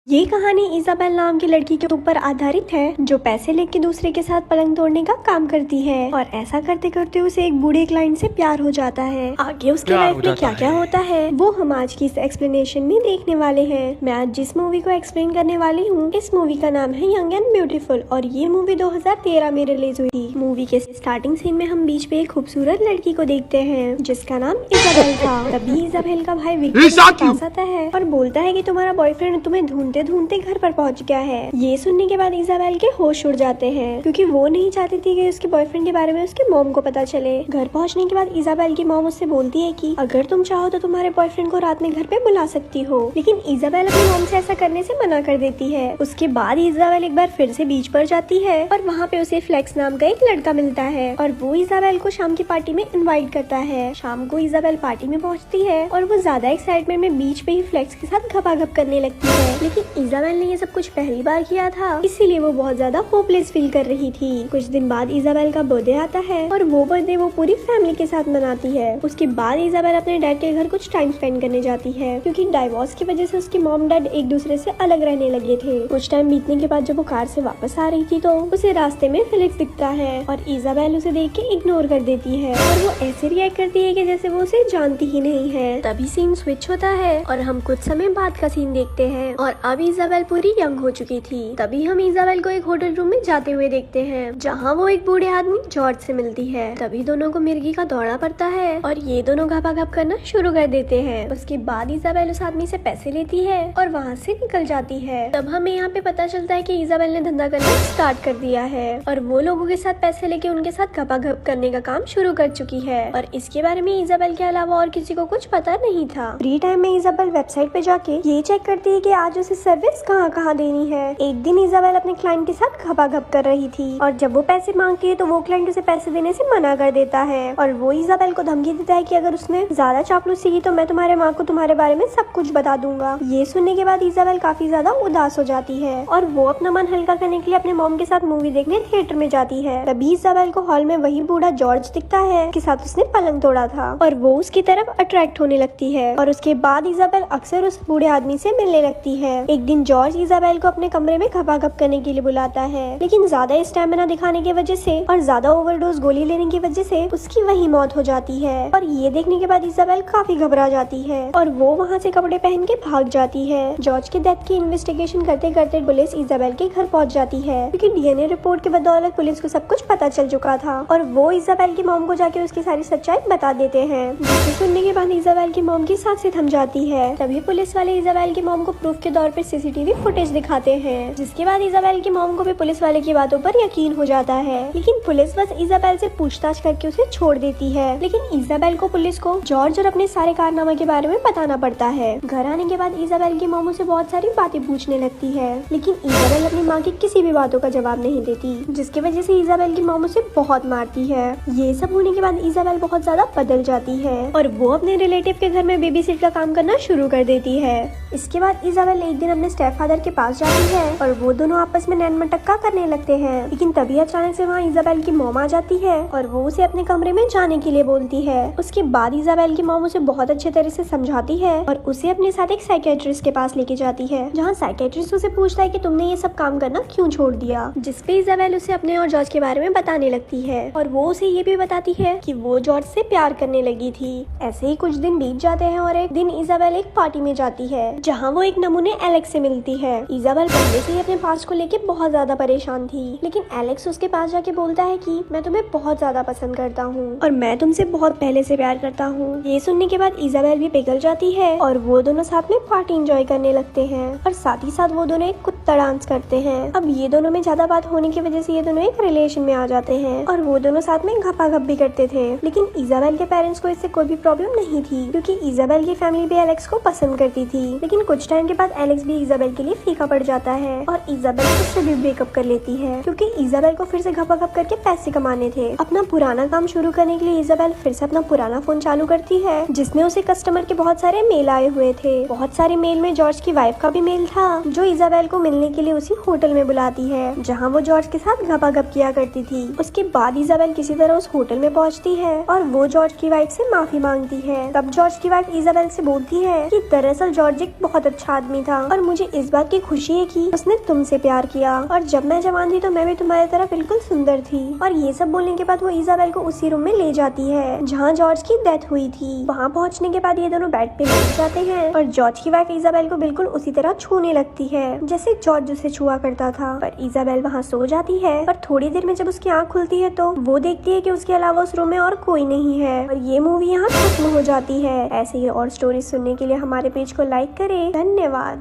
ये कहानी इजाबेल नाम की लड़की के ऊपर आधारित है जो पैसे लेके दूसरे के साथ पलंग तोड़ने का काम करती है और ऐसा करते करते उसे एक बूढ़े क्लाइंट से प्यार हो जाता है। आगे उसकी लाइफ में क्या क्या होता है वो हम आज की इस एक्सप्लेनेशन में देखने वाले हैं। मैं आज जिस मूवी को एक्सप्लेन करने वाली हूँ इस मूवी का नाम है यंग एंड ब्यूटीफुल और ये मूवी 2013 में रिलीज हुई थी। मूवी के स्टार्टिंग सीन में हम बीच पे एक खूबसूरत लड़की को देखते हैं जिसका नाम इजाबेल था। तभी इजाबेल का भाई विक्टर पास आता है और बोलता है कि तुम्हारा बॉयफ्रेंड तुम्हें ढूंढते ढूंढते घर पर पहुंच गया है। ये सुनने के बाद इजाबेल के होश उड़ जाते हैं क्योंकि वो नहीं चाहती थी कि उसके बॉयफ्रेंड के बारे में उसके मॉम को पता चले। घर पहुंचने के बाद इजाबेल की मॉम उससे बोलती है कि अगर तुम चाहो तो तुम्हारे बॉयफ्रेंड को रात में घर पे बुला सकती हो, लेकिन इजाबेल अपनी मॉम से ऐसा करने से मना कर देती है। उसके बाद इजाबेल एक बार फिर से बीच पर जाती है और वहाँ पे उसे फ्लेक्स नाम का एक लड़का मिलता है और वो इजाबेल को शाम की पार्टी में इनवाइट करता है। शाम को इजाबेल पार्टी में पहुँचती है और वो ज्यादा एक्साइटमेंट में बीच पे ही फ्लेक्स के साथ घपाघप करने लगती है, लेकिन इजाबेल ने ये सब कुछ पहली बार किया था इसीलिए वो बहुत ज्यादा होपलेस फील कर रही थी। कुछ दिन बाद इजाबेल का बर्थडे आता है और वो बर्थडे वो पूरी फैमिली के साथ मनाती है। उसके बाद इजाबेल अपने डैड के घर कुछ टाइम स्पेंड करने जाती है क्योंकि डाइवोर्स की वजह से उसकी मॉम डैड एक दूसरे से अलग रहने लगे थे। कुछ टाइम बीतने के बाद जब वो कार से वापस आ रही थी तो उसे रास्ते में फिलिक्स दिखता है और इजाबेल उसे देख के इग्नोर कर देती है और वो ऐसे रिएक्ट करती है कि जैसे वो उसे जानती ही नहीं है। तभी सीन स्विच होता है और हम कुछ समय बाद का सीन देखते हैं और अब इजाबेल पूरी यंग हो चुकी थी। तभी हम इजाबेल को एक होटल रूम में जाते हुए देखते हैं जहाँ वो एक बूढ़े आदमी जॉर्ज से मिलती है। तभी दोनों को मिर्गी का दौरा पड़ता है और ये दोनों घपाघप करना शुरू कर देते हैं। उसके बाद इजाबेल उस आदमी से पैसे लेती है और वहाँ से निकल जाती है। तब हमें यहाँ पे पता चलता है कि इजाबेल ने धंधा करना स्टार्ट कर दिया है और वो लोगों के साथ पैसे लेके उनके साथ घपाघप करने का काम शुरू कर चुकी है और इसके बारे में इजाबेल के अलावा और किसी को कुछ पता नहीं था। फ्री टाइम में इजाबेल वेबसाइट पे जाके ये चेक करती है कि आज उसे सर्विस कहाँ देनी है। एक दिन इजाबेल अपने क्लाइंट के साथ घपाघप कर रही थी और जब वो पैसे मांगती है तो वो क्लाइंट उसे पैसे देने से मना कर देता है और वो इजाबेल को धमकी देता है कि अगर उसने ज्यादा चापलूसी की तो मैं तुम्हारे माँ को तुम्हारे बारे में सब कुछ बता दूंगा। ये सुनने के बाद इजाबेल काफी ज्यादा उदास हो जाती है और वो अपना मन हल्का करने के लिए अपने मॉम के साथ मूवी देखने थिएटर में जाती है। तभी इजाबेल को हॉल में वही बूढ़ा जॉर्ज दिखता है के साथ उसने पलंग तोड़ा था और वो उसकी तरफ अट्रैक्ट होने लगती है और उसके बाद इजाबेल अक्सर उस बूढ़े आदमी से मिलने लगती है। एक दिन जॉर्ज इजाबेल को अपने कमरे में घपाघप करने के लिए बुलाता है, लेकिन ज्यादा स्टैमिना दिखाने की वजह से और ज्यादा ओवरडोज गोली लेने की वजह से उसकी वही मौत हो जाती है और ये देखने के बाद इजाबेल काफी घबरा जाती है और वो वहाँ से कपड़े पहन के भाग जाती है। जॉर्ज के डेथ की इन्वेस्टिगेशन करते करते पुलिस इजाबेल के घर पहुँच जाती है क्योंकि डीएनए रिपोर्ट के बदौलत पुलिस को सब कुछ पता चल चुका था और वो इजाबेल की मॉम को जाके उसकी सारी सच्चाई बता देते हैं, जिसे सुनने के बाद इजाबेल की मॉम की सांसें थम जाती है। तभी पुलिस वाले इजाबेल की मॉम को प्रूफ के तौर पर सीसीटीवी फुटेज दिखाते हैं, जिसके बाद इजाबेल की मॉम को भी पुलिस वाले की बातों पर यकीन हो जाता है, लेकिन पुलिस बस इजाबेल से पूछताछ करके उसे छोड़ देती है। लेकिन इजाबेल को पुलिस को जॉर्ज और अपने सारे कारनामे के बारे में बताना पड़ता है। घर आने के बाद इजाबेल की मॉम उसे बहुत सारी बातें पूछने लगती है, लेकिन इजाबेल अपनी माँ की किसी भी बातों का जवाब नहीं देती, जिसकी वजह से इजाबेल की मॉम उसे बहुत मारती है। ये सब होने के बाद इजाबेल बहुत ज्यादा बदल जाती है और वो अपने रिलेटिव के घर में बेबी सिट का काम करना शुरू कर देती है। इसके बाद इजाबेल एक दिन अपने स्टेप फादर के पास जाती है और वो दोनों आपस में नैन मटक्का करने लगते हैं, लेकिन तभी अचानक से वहाँ इजाबेल की मॉम आ जाती है और वो उसे अपने कमरे में जाने के लिए बोलती है। उसके बाद इजाबेल की मॉम उसे बहुत अच्छे तरह से समझाती है और उसे अपने साथ एक साइकेट्रिस्ट के पास लेके जाती है, जहाँ साइकेट्रिस्ट उसे पूछता है कि तुमने ये सब काम करना क्यों छोड़ दिया, जिसपे इजाबेल उसे अपने और जॉर्ज के बारे में बताने लगती है और वो उसे ये भी बताती है कि वो जॉर्ज से प्यार करने लगी थी। ऐसे ही कुछ दिन बीत जाते हैं और एक दिन इजाबेल एक पार्टी में जाती है जहाँ वो एक नमूने एलेक्स से मिलती है। इजाबेल पहले से ही अपने पास्ट को लेके बहुत ज्यादा परेशान थी, लेकिन एलेक्स उसके पास जाके बोलता है कि मैं तुम्हें बहुत ज्यादा पसंद करता हूँ और मैं तुमसे बहुत पहले से प्यार करता हूँ। ये सुनने के बाद इजाबेल भी पिघल जाती है और वो दोनों साथ में पार्टी एंजॉय करने लगते हैं और साथ ही साथ वो दोनों एक कुत्ता डांस करते हैं। अब ये दोनों में ज्यादा बात होने की वजह से ये दोनों एक रिलेशन में आ जाते हैं और वो दोनों साथ में घपाघप भी करते थे, लेकिन इजाबेल के पेरेंट्स को इससे कोई भी प्रॉब्लम नहीं थी क्योंकि इजाबेल की फैमिली भी एलेक्स को पसंद करती थी। लेकिन कुछ टाइम के बाद एलेक्स भी इजाबेल के लिए फीका पड़ जाता है और इजाबेल उससे भी ब्रेकअप कर लेती है क्योंकि इजाबेल को फिर से घपाघप करके पैसे कमाने थे। अपना पुराना काम शुरू करने के लिए इजाबेल फिर से अपना पुराना फोन चालू करती है, जिसमें उसे कस्टमर के बहुत सारे मेल आए हुए थे। बहुत सारे मेल में जॉर्ज की वाइफ का भी मेल था जो इजाबेल को मिलने के लिए उसी होटल में बुलाती है जहाँ वो जॉर्ज के साथ घपाघप किया करती थी। उसके बाद इजाबेल किसी तरह उस होटल में पहुँचती है और वो जॉर्ज की वाइफ से माफी मांगती है। तब जॉर्ज की वाइफ इजाबेल से बोलती है कि दरअसल जॉर्ज एक बहुत अच्छा आदमी था और मुझे इस बात की खुशी है कि उसने तुमसे प्यार किया, और जब मैं जवान थी तो मैं भी तुम्हारी तरह बिल्कुल सुंदर थी। और ये सब बोलने के बाद वो इजाबेल को उसी रूम में ले जाती है जहाँ जॉर्ज की डेथ हुई थी। वहाँ पहुँचने के बाद ये दोनों बेड पे बैठ जाते हैं और जॉर्ज की वाइफ इजाबेल को बिल्कुल उसी तरह छूने लगती है जैसे जॉर्ज उसे छुआ करता था। पर इजाबेल वहाँ सो जाती है और थोड़ी देर में जब उसकी आँख खुलती है तो वो देखती है कि उसके अलावा उस रूम में और कोई नहीं है। और ये मूवी यहाँ खत्म हो जाती है। ऐसे ही और स्टोरी सुनने के लिए हमारे पेज को लाइक करें। धन्यवाद।